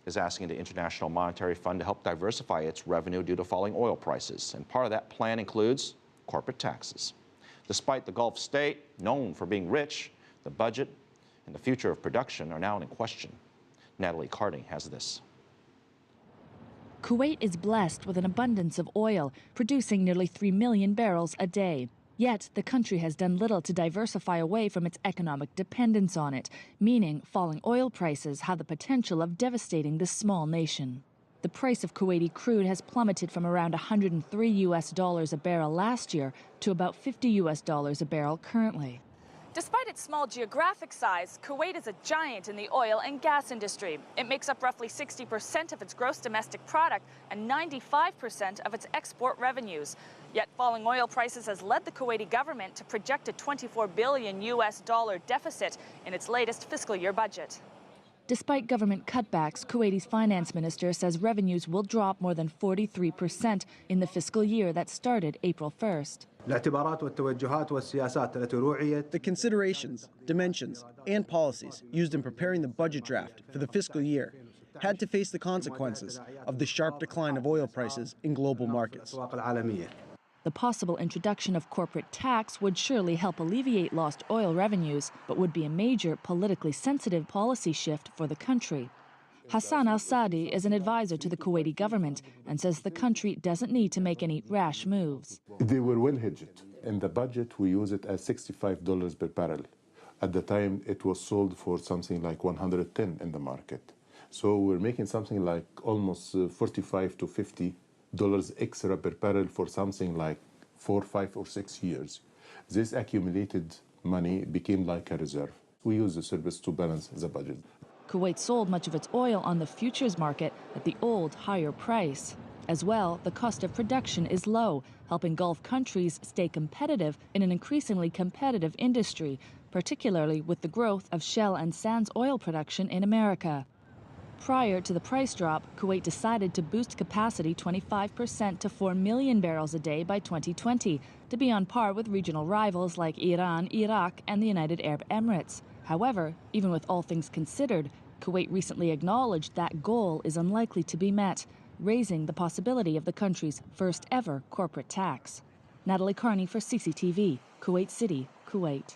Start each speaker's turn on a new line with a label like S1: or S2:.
S1: is asking the International Monetary Fund to help diversify its revenue due to falling oil prices. And part of that plan includes corporate taxes. Despite the Gulf state known for being rich, the budget and the future of production are now in question. Natalie Carney has this.
S2: Kuwait is blessed with an abundance of oil, producing nearly 3 million barrels a day. Yet, the country has done little to diversify away from its economic dependence on it, meaning falling oil prices have the potential of devastating this small nation. The price of Kuwaiti crude has plummeted from around $103 a barrel last year to about $50 a barrel currently.
S3: Despite its small geographic size, Kuwait is a giant in the oil and gas industry. It makes up roughly 60% of its gross domestic product and 95% of its export revenues. Yet falling oil prices has led the Kuwaiti government to project a $24 billion deficit in its latest fiscal year budget.
S2: Despite government cutbacks, Kuwaiti's finance minister says revenues will drop more than 43% in the fiscal year that started April 1st.
S4: The considerations, dimensions, and policies used in preparing the budget draft for the fiscal year had to face the consequences of the sharp decline of oil prices in global markets.
S2: The possible introduction of corporate tax would surely help alleviate lost oil revenues, but would be a major politically sensitive policy shift for the country. Hassan al-Sadi is an advisor to the Kuwaiti government and says the country doesn't need to make any rash moves.
S5: They were well hedged. In the budget, we use it as $65 per barrel. At the time, it was sold for something like 110 in the market. So we're making something like almost $45 to $50 extra per barrel for something like 4, 5, or 6 years. This accumulated money became like a reserve. We use the service to balance the budget.
S2: Kuwait sold much of its oil on the futures market at the old higher price. As well, the cost of production is low, helping Gulf countries stay competitive in an increasingly competitive industry, particularly with the growth of shale and sands oil production in America. Prior to the price drop, Kuwait decided to boost capacity 25% to 4 million barrels a day by 2020, to be on par with regional rivals like Iran, Iraq, and the United Arab Emirates. However, even with all things considered, Kuwait recently acknowledged that goal is unlikely to be met, raising the possibility of the country's first ever corporate tax. Natalie Carney for CCTV, Kuwait City, Kuwait.